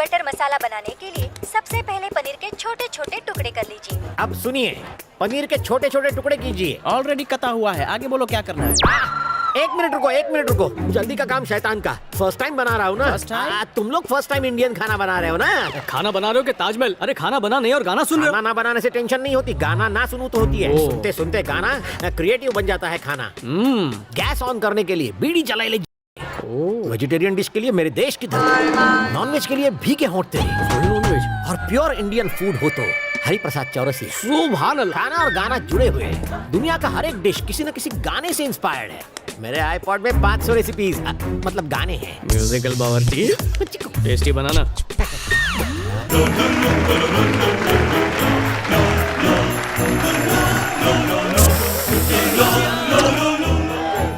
Butter मसाला बनाने के लिए सबसे पहले पनीर के छोटे छोटे टुकड़े कर लीजिए। अब सुनिए, पनीर के छोटे छोटे टुकड़े कीजिए। ऑलरेडी कटा हुआ है, आगे बोलो क्या करना है। एक मिनट रुको, जल्दी का काम शैतान का। फर्स्ट टाइम बना रहा हूँ ना। First time? तुम लोग फर्स्ट टाइम इंडियन खाना बना रहे हो ना। खाना बना रहे हो कि ताजमहल? अरे खाना बना नहीं और गाना सुन रहे खाना ना बनाने से टेंशन नहीं होती, गाना ना सुनूं तो होती है। ओह। सुनते सुनते गाना क्रिएटिव बन जाता है खाना। हो। गैस ऑन करने के लिए बीड़ी जला ले। वेजिटेरियन डिश के लिए मेरे देश की धरती, नॉनवेज के लिए भीगे होंठ तेरे, और प्योर इंडियन फूड हो तो हरि प्रसाद चौरसिया। सुभान अल्लाह। खाना और गाना जुड़े हुए हैं। दुनिया का हर एक डिश किसी न किसी गाने से इंस्पायर्ड है। मेरे आईपॉड में 500 रेसिपीज मतलब गाने हैं। म्यूजिकल बावर्ची, टेस्टी बनाना।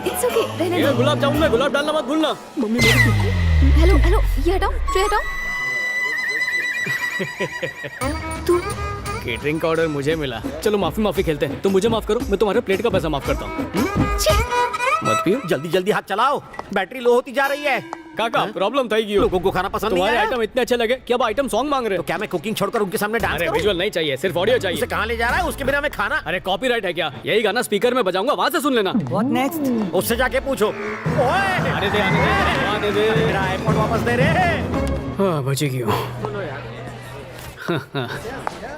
इट्स ओके, रहने ये दो। गुलाब जामुन में गुलाब डालना मत भूलना। हेलो हेलो, ये हटाओ, ये हटाओ। तू केटरिंग का ऑर्डर मुझे मिला। चलो माफी खेलते हैं। तुम मुझे माफ करो, मैं तुम्हारे प्लेट का पैसा माफ करता हूँ। छी, मत पियो। जल्दी जल्दी हाथ चलाओ, बैटरी लो होती जा रही है। काका प्रॉब्लम था कि लोगों को खाना पसंद नहीं तुम्हारे आया। आइटम इतने अच्छे लगे कि अब आइटम सॉन्ग मांग रहे तो हो। क्या मैं कुकिंग छोड़कर उनके सामने डांस अरे करूं? विजुअल नहीं चाहिए, सिर्फ ऑडियो उसे चाहिए। कहाँ ले जा रहा है? उसके बिना मैं खाना। अरे कॉपीराइट है क्या? यही गाना स्पीकर में बजाऊंगा, वहां से सुन लेना। What next? उससे जाके पूछो। ओए, आने दे आने दे। मेरा आईपॉड वापस दे रे। हाँ बची क्यों?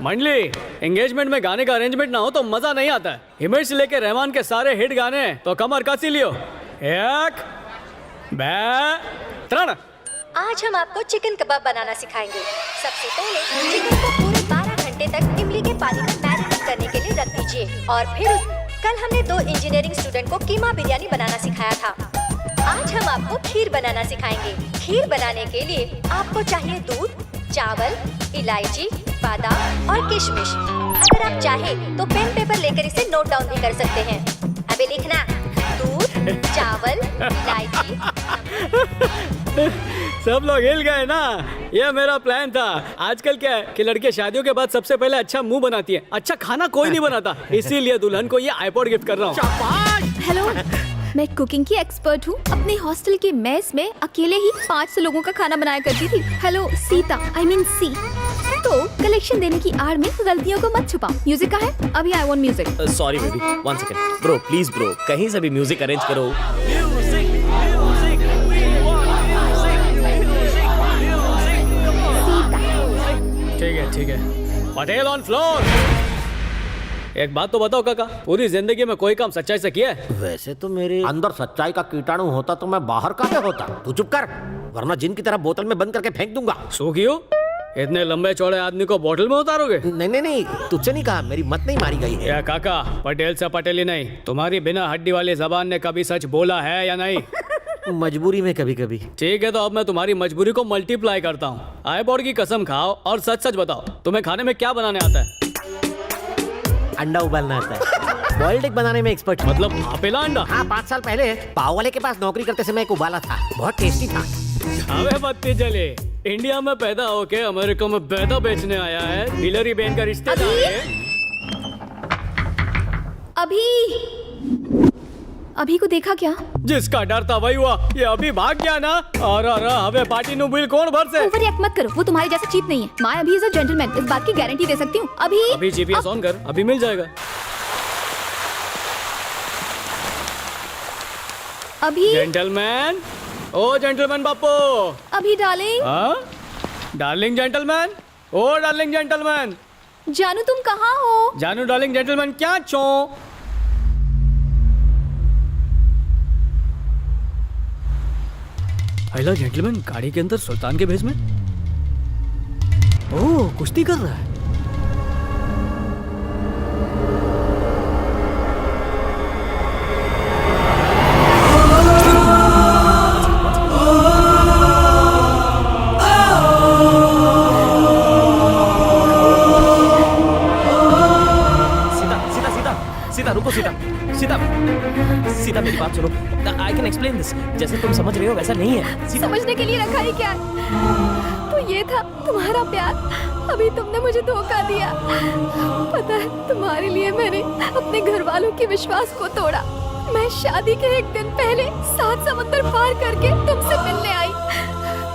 मंडली, एंगेजमेंट में गाने का अरेंजमेंट ना हो तो मजा नहीं आता है। इमेज से लेके रहमान के सारे हिट गाने तो कमर कसी लियो। एक बे त्रण। आज हम आपको चिकन कबाब बनाना सिखाएंगे। सबसे पहले चिकन को पूरे 12 घंटे तक इमली के पानी में मैरिनेट करने के लिए रख दीजिए। और फिर कल हमने 2 इंजीनियरिंग स्टूडेंट को कीमा बिरयानी बनाना सिखाया था। आज हम आपको खीर बनाना सिखाएंगे। खीर बनाने के लिए आपको चाहिए दूध, चावल, इलायची, बादाम और किशमिश। अगर आप चाहे तो पेन पेपर लेकर इसे नोट डाउन भी कर सकते हैं। अबे लिखना, दूध, चावल, इलायची। सब लोग हिल गए ना? ये मेरा प्लान था। आजकल क्या है कि लड़के शादियों के बाद सबसे पहले अच्छा मुंह बनाती है, अच्छा खाना कोई नहीं बनाता। इसीलिए दुल्हन को ये आईपॉड गिफ्ट कर रहा हूँ। शाबाश। हेलो, मैं कुकिंग की एक्सपर्ट हूँ। अपने हॉस्टल के मेस में अकेले ही 500 लोगों का खाना बनाया करती थी। हेलो सीता, आई मीन सी। तो कलेक्शन देने की आड़ में गलतियों को मत छुपाओ। म्यूजिक का है? अभी I want music. Sorry baby, 1 second. Bro please bro, कहीं से भी म्यूजिक अरेंज करो। ठीक है। Patel on floor. एक बात तो बताओ काका, पूरी जिंदगी में कोई काम सच्चाई से किया है? वैसे तो मेरे अंदर सच्चाई का कीटाणु होता तो मैं बाहर का होता। तू चुप कर, वरना जिन की तरह बोतल में बंद करके फेंक दूंगा। सो क्यों? इतने लंबे चौड़े आदमी को बोतल में उतारोगे? नहीं, तुझसे नहीं कहा, मेरी मत नहीं मारी गई है। या काका, पटेल से पटेल नहीं, तुम्हारी बिना हड्डी वाली जबान ने कभी सच बोला है या नहीं? मजबूरी में कभी कभी। ठीक है, तो अब मैं तुम्हारी मजबूरी को मल्टीप्लाई करता हूँ। आईपॉड की कसम खाओ और सच सच बताओ, तुम्हें खाने में क्या बनाने आता है? अंडा उबालना आता है। बॉइल्ड एग बनाने में एक्सपर्ट हूँ। मतलब भापेला अंडा? हाँ, 5 साल पहले पाव वाले के पास नौकरी करते समय एक उबाला था, बहुत टेस्टी था। हमें पत्ती चले, इंडिया में पैदा होके अमेरिका में बैदा बेचने आया है। हिलरी बेन का रिश्तेदार है। अभी को देखा क्या? जिसका डर था वही हुआ। ये अभी भाग गया ना? और हमें पार्टी नु बिल कौन भर से? ओवर रिएक्ट मत करो, वो तुम्हारे जैसा चीप नहीं है। मैं अभी इज अ जेंटलमैन, इस बात की गारंटी दे सकती हूँ। अभी जीपीएस ऑन कर, अभी मिल जाएगा। अभी जेंटलमैन, ओ जेंटलमैन बापू। अभी डार्लिंग। हाँ? डार्लिंग जेंटलमैन, ओ डार्लिंग जेंटलमैन। जानू तुम कहाँ हो? जानू डार्लिंग जेंटलमैन क्या चो? हेलो जेंटलमैन, गाड़ी के अंदर सुल्तान के भेष में। ओह, कुश्ती कर रहा है। सीता रुको, सीता मेरी बात सुनो। I can explain this. जैसे तुम समझ रहे हो वैसा नहीं है। समझने के लिए रखा ही क्या है? तो ये था तुम्हारा प्यार। अभी तुमने मुझे धोखा दिया। पता है, तुम्हारे लिए मैंने अपने घर वालों के विश्वास को तोड़ा। मैं शादी के एक दिन पहले 7 समुंदर पार करके तुमसे मिलने आई।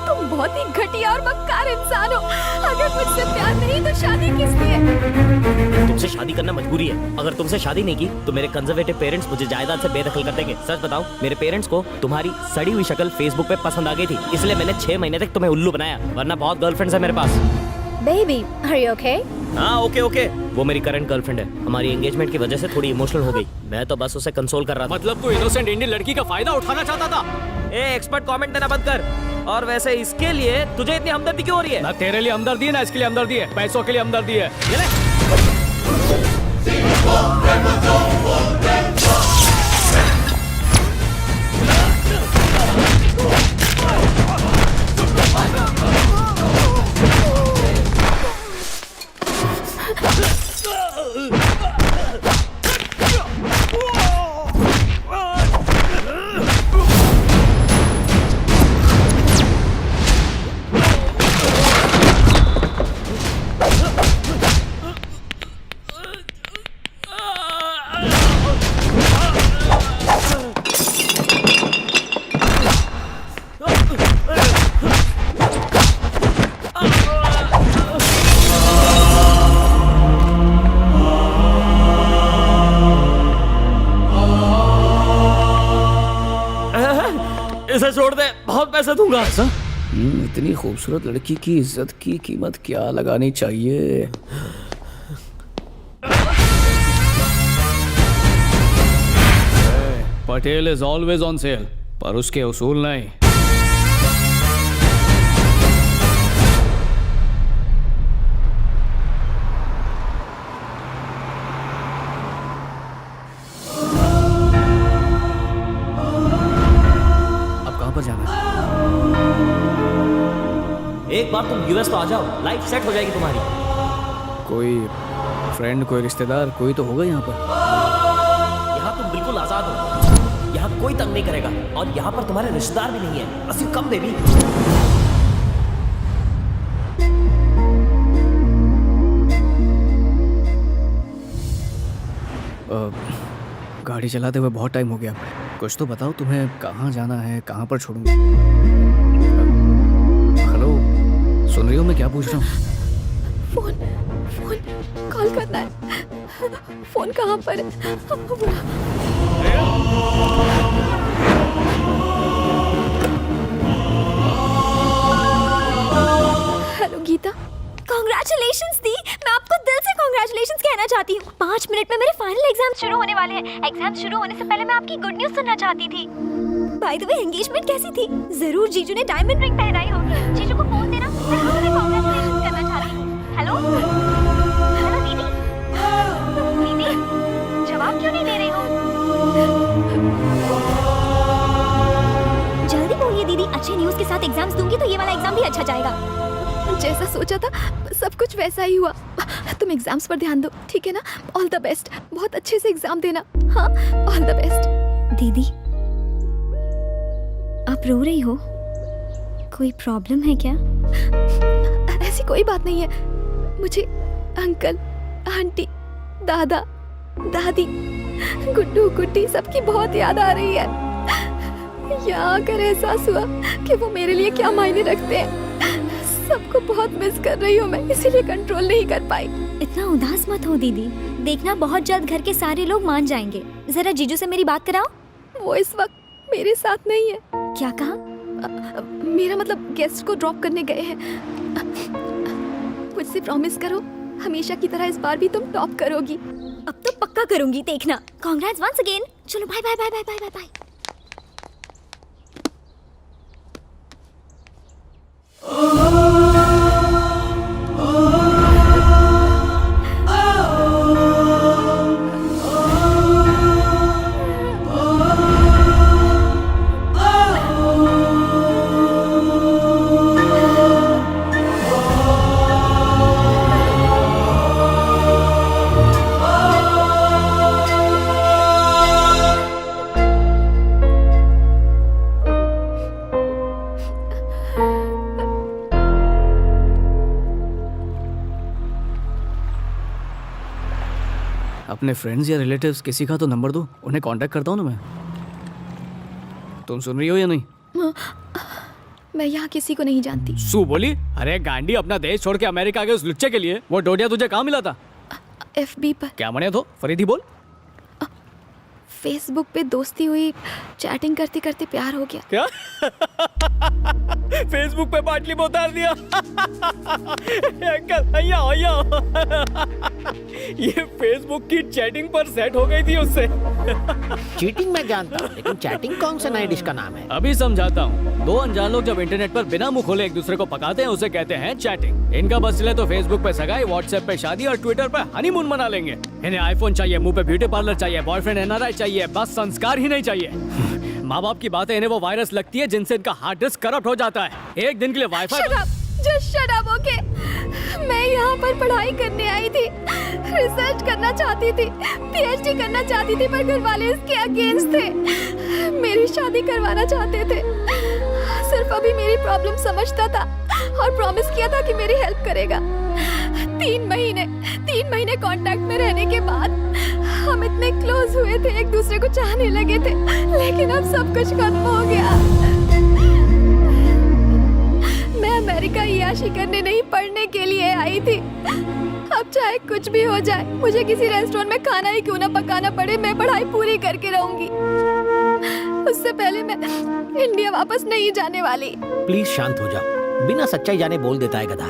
तुम बहुत ही घटिया और मक्कार इंसान हो। अगर मुझसे प्यार नहीं तो शादी किस लिए? तुमसे शादी करना मजबूरी है। अगर तुमसे शादी नहीं की तो मेरे कंजर्वेटिव पेरेंट्स मुझे जायदाद से बेदखल कर देंगे। सच बताओ, मेरे पेरेंट्स को तुम्हारी सड़ी हुई शक्ल फेसबुक पे पसंद आ गई थी, इसलिए मैंने 6 महीने तक तुम्हें उल्लू बनाया, वरना बहुत गर्लफ्रेंड्स है मेरे पास। Baby, are you okay? हाँ ओके। वो मेरी करंट गर्लफ्रेंड है। हमारी एंगेजमेंट की वजह से थोड़ी इमोशनल हो गई। मैं तो बस उसे कंसोल कर रहा था। मतलब तू इनोसेंट इंडियन लड़की का फायदा उठाना चाहता था? ए एक्सपर्ट कमेंट देना बंद कर। और वैसे इसके लिए तुझे इतनी हमदर्दी क्यों हो रही है? ना तेरे लिए हमदर्दी है ना इसके लिए हमदर्दी है, पैसों के लिए हमदर्दी है। ये ले। इसे छोड़ दे, बहुत पैसे दूंगा। इतनी खूबसूरत लड़की की इज्जत की कीमत क्या लगानी चाहिए? Patel is always on sale, पर उसके उसूल नहीं। अब कहां पर जाना है? एक बार तुम यूएस तो आ जाओ, लाइफ सेट हो जाएगी तुम्हारी। कोई फ्रेंड, कोई रिश्तेदार, कोई तो होगा यहाँ पर। यहाँ तुम बिल्कुल आजाद हो। यहाँ कोई तंग नहीं करेगा, और यहाँ पर तुम्हारे रिश्तेदार भी नहीं है। बस यू कम बेबी। गाड़ी चलाते हुए बहुत टाइम हो गया। कुछ तो बताओ, तुम्हें कहाँ जाना है, कहाँ पर छोड़ूंगा? हेलो, सुन रही हो मैं क्या पूछ रहा हूँ? फोन कॉल करना है। फोन कहाँ पर है? हेलो गीता। Congratulations दी, मैं आपको दिल से congratulations कहना चाहती हूँ। 5 मिनट में मेरे फाइनल एग्जाम शुरू होने वाले हैं। एग्जाम शुरू होने से पहले मैं आपकी गुड न्यूज सुनना चाहती थी। बाय द वे, एंगेजमेंट कैसी थी? जरूर जीजू ने डायमंड रिंग पहनाई होगी। जीजू को फोन देना, मैं आपसे congratulations करना चाहती हूँ। हेलो हेलो दीदी, दीदी जवाब क्यों नहीं दे रही हो? जल्दी बोलिए दीदी, अच्छे न्यूज के साथ एग्जाम्स दूंगी तो ये वाला एग्जाम भी अच्छा जाएगा। जैसा सोचा था सब कुछ वैसा ही हुआ। तुम एग्जाम्स पर ध्यान दो, ठीक है ना? ऑल द बेस्ट, बहुत अच्छे से एग्जाम देना। हाँ, ऑल द बेस्ट। दीदी आप रो रही हो, कोई प्रॉब्लम है क्या? ऐसी कोई बात नहीं है। मुझे अंकल, आंटी, दादा, दादी, गुड्डू, गुड्डी सबकी बहुत याद आ रही है। यहाँ आकर एहसास हुआ कि वो मेरे लिए क्या मायने रखते हैं। सबको बहुत मिस कर रही हूँ मैं, इसीलिए कंट्रोल नहीं कर पाई। इतना उदास मत हो दीदी, देखना बहुत जल्द घर के सारे लोग मान जाएंगे। जरा जीजू से मेरी बात कराओ। वो इस वक्त मेरे साथ नहीं है। क्या कहा? मेरा मतलब गेस्ट को ड्रॉप करने गए हैं। मुझसे प्रॉमिस करो, हमेशा की तरह इस बार भी तुम टॉप करोगी। अब तो पक्का करूंगी, देखना। Congrats once again. चलो bye bye bye bye bye bye bye. अपने फ्रेंड्स या रिलेटिव्स किसी का तो नंबर दो, उन्हें कांटेक्ट करता हूँ ना मैं। तुम सुन रही हो या नहीं? मैं यहाँ किसी को नहीं जानती। सू बोली, अरे गांडी, अपना देश छोड़ के अमेरिका गए उस लुच्चे के लिए। वो डोडिया तुझे कहाँ मिला था? FB पर। क्या मने तो फरीदी बोल। फेसबुक पे दोस्ती हुई, चैटिंग करते करते प्यार हो गया। क्या? फेसबुक पे बाटली में उतार दिया। ये फेसबुक की चैटिंग पर सेट हो गई थी उससे। चीटिंग मैं जानता हूँ, लेकिन चैटिंग कौन से नए डिश का नाम है? अभी समझाता हूँ। दो अनजान लोग जब इंटरनेट पर बिना मुंह खोले एक दूसरे को पकाते हैं, उसे कहते हैं चैटिंग। इनका बस चले तो फेसबुक पे सगाई, व्हाट्सएप पे शादी और ट्विटर पे हनीमून मना लेंगे। इन्हें आईफोन चाहिए, मुंह पे ब्यूटी पार्लर चाहिए, बॉयफ्रेंड NRI चाहिए, बस संस्कार ही नहीं चाहिए। माँ बाप की बातें इन्हें वो वायरस लगती है जिनसे इनका हार्ड डिस्क करप्ट हो जाता है। एक दिन के लिए wifi Just shut up, okay? मैं यहाँ पर पढ़ाई करने आई थी, रिसर्च करना चाहती थी, PhD करना चाहती थी, पर घर वाले इसके अगेंस्ट थे। मेरी शादी करवाना चाहते थे। सिर्फ अभी मेरी प्रॉब्लम समझता था और प्रॉमिस किया था कि मेरी हेल्प करेगा। 3 महीने कांटेक्ट में रहने के बाद हम इतने क्लोज हुए थे, एक दूसरे को चाहने लगे थे, लेकिन अब सब कुछ खत्म हो गया। मैं अमेरिका याशी करने नहीं, पढ़ने के लिए आई थी। अब चाहे कुछ भी हो जाए, मुझे किसी रेस्टोरेंट में खाना ही क्यों ना पकाना पड़े, मैं पढ़ाई पूरी करके रहूंगी। उससे पहले मैं इंडिया वापस नहीं जाने वाली। प्लीज शांत हो जाओ, बिना सच्चाई जाने बोल देता है गधा।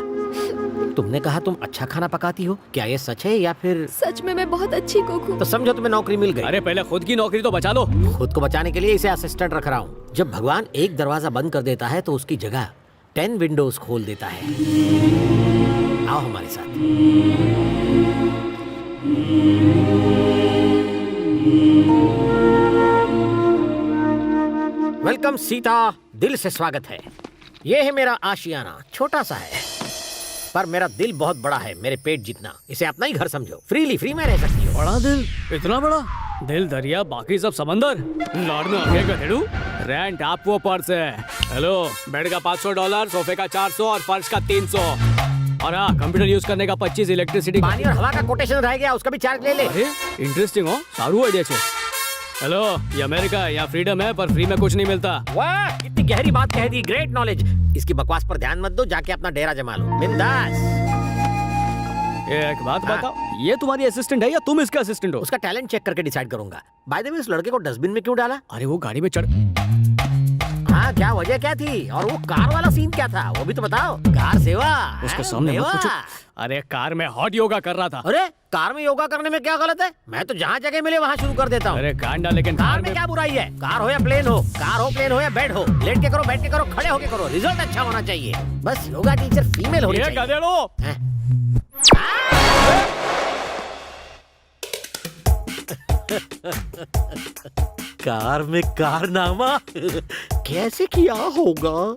तुमने कहा तुम अच्छा खाना पकाती हो, क्या ये सच है या फिर? सच में मैं बहुत अच्छी कुक हूँ। तो समझो तुम्हें नौकरी मिल गई। अरे पहले खुद की नौकरी तो बचा लो। खुद को बचाने के लिए इसे असिस्टेंट रख रहा हूँ। जब भगवान एक दरवाजा बंद कर देता है तो उसकी जगह 10 विंडोज खोल देता है। आओ हमारे साथ। वेलकम सीता, दिल से स्वागत है। ये है मेरा आशियाना, छोटा सा है पर मेरा दिल बहुत बड़ा है, मेरे पेट जितना। इसे अपना ही घर समझो, फ्री में रह सकती हो। बड़ा दिल, इतना बड़ा दिल, दरिया बाकी सब समंदर। लड़ने आगे गधेड़ू, रेंट आप वो पर्स है। हेलो, बेड का $500, सोफे का 400 और फर्श का 300। और हाँ, कंप्यूटर यूज करने का 25, इलेक्ट्रिसिटी पानी और हवा का कोटेशन रह गया, उसका भी चार्ज ले ले। अरे इंटरेस्टिंग हो, सारू आइडिया छे। हेलो, ये अमेरिका है, यहाँ फ्रीडम है पर फ्री में कुछ नहीं मिलता। वाह, कितनी गहरी बात कह दी, ग्रेट नॉलेज। इसकी बकवास पर ध्यान मत दो, जाके अपना डेरा जमा लो, बिंदास। एक बात बताओ, ये तुम्हारी असिस्टेंट है या तुम इसका असिस्टेंट हो? उसका टैलेंट चेक करके डिसाइड करूंगा। बाय द वे, इस लड़के को डस्टबिन में क्यों डाला? अरे वो गाड़ी में चढ़। हाँ, क्या वजह क्या थी? और वो कार वाला सीन क्या था, वो भी तो बताओ। कार सेवा उसके सामने मत पूछो। अरे कार में हॉट योगा कर रहा था। अरे कार में योगा करने में क्या गलत है? मैं तो जहाँ जगह मिले वहाँ शुरू कर देता हूँ। अरे गांडा, लेकिन कार में क्या बुराई है? कार हो या प्लेन हो, कार हो प्लेन हो या बेड हो, लेट के करो, बैठ के करो, खड़े होके करो, रिजल्ट अच्छा होना चाहिए। बस योगा टीचर फीमेल होनी चाहिए। गधेड़ो। कार में कारनामा कैसे किया होगा?